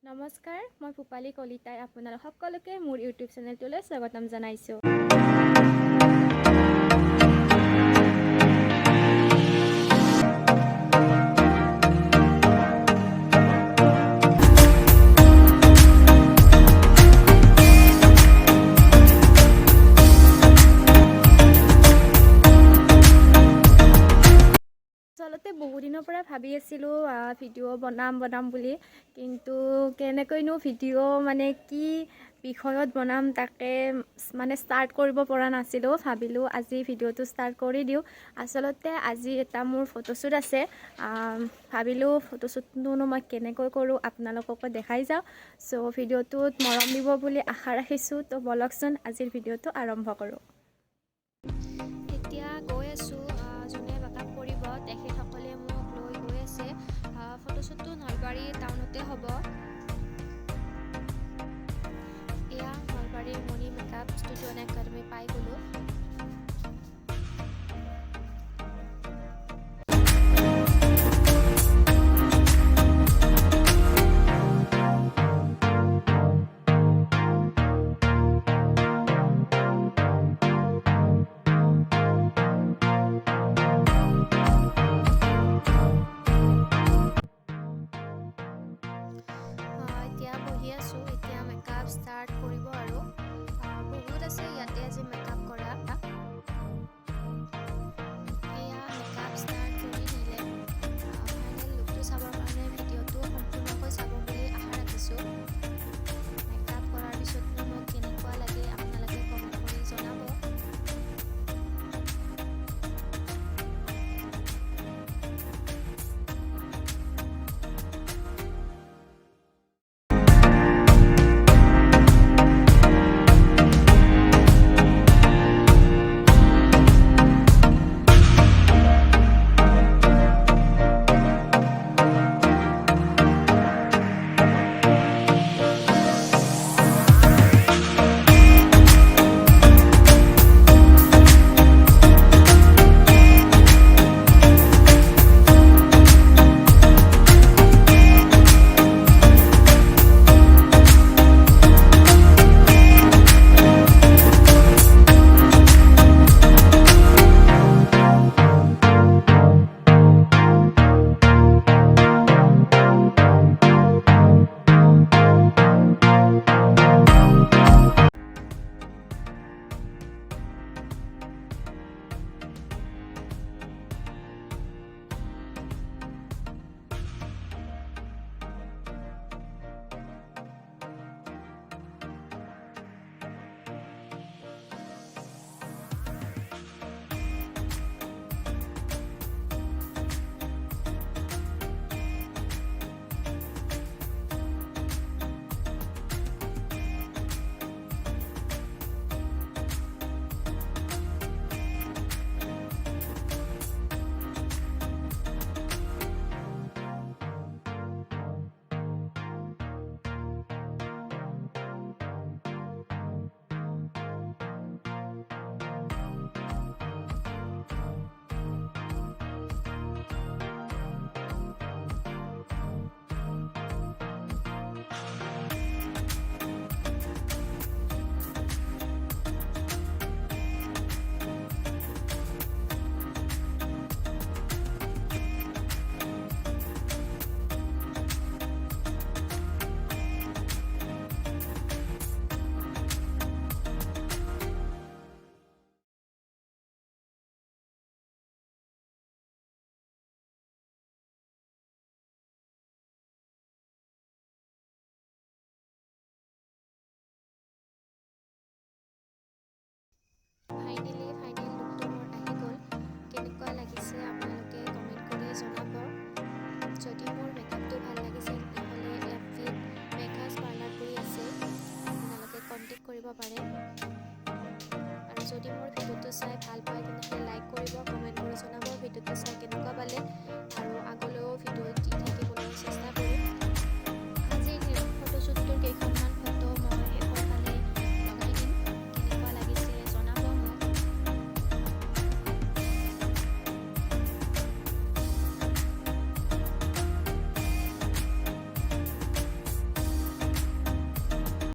নমস্কাৰ, মই ভূপালী কলিতাই আপোনালোক সকলোকে মোৰ ইউটিউব চেনেলটোলৈ স্বাগতম জনাইছোঁ। আচলতে বহুদিনৰ পৰা ভাবি আছিলোঁ ভিডিঅ' বনাম বুলি, কিন্তু কেনেকৈনো ভিডিঅ' কি বিষয়ত বনাম তাকে ষ্টাৰ্ট কৰিব পৰা নাছিলোঁ। ভাবিলোঁ আজি ভিডিঅ'টো ষ্টাৰ্ট কৰি দিওঁ। আচলতে আজি এটা মোৰ ফটোশ্বুট আছে। ভাবিলোঁ ফটোশ্বুটটোনো মই কেনেকৈ কৰোঁ আপোনালোককো দেখাই যাওঁ। ভিডিঅ'টোত মৰম দিব বুলি আশা ৰাখিছোঁ। ব'লকচোন আজিৰ ভিডিঅ'টো আৰম্ভ কৰোঁ। এতিয়া গৈ আছোঁ, যোনে মেকআপ কৰিব তেখেতসকলে মোক লৈ গৈ আছে। ফটোশ্বুটটো নলবাৰী টাউনতে হ'ব। এয়া নলবাৰীৰ মণি মেকআপ ষ্টুডিঅ' এণ্ড একাডেমি পাই গ'লোঁ। এতিয়া বহি আছোঁ, এতিয়া মেকআপ ষ্টাৰ্ট কৰিব আৰু বহুত আছে ইয়াতে আজি মেকআপ কৰা। এয়া মেকআপ ষ্টাৰ্ট কৰি দিলে। ফাইনেল লুকটো চাবৰ কাৰণে ভিডিঅ'টো সম্পূৰ্ণকৈ চাব বুলি আশা ৰাখিছোঁ। মেকআপ কৰাৰ পিছতনো মোক কেনেকুৱা লাগে আপোনালোকে কমেণ্ট কৰি জনাব। ফাইনেল লুকটো মোৰ আহি গ'ল। কেনেকুৱা লাগিছে আপোনালোকে কমেণ্ট কৰি জনাব। যদি মোৰ মেকআপটো ভাল লাগিছে তেতিয়াহ'লে এফবিত মেকআপ পাৰ্লাৰ কৰি আছে, আপোনালোকে কণ্টেক্ট কৰিব পাৰে। আৰু যদি মোৰ ভিডিঅ'টো চাই ভাল পায়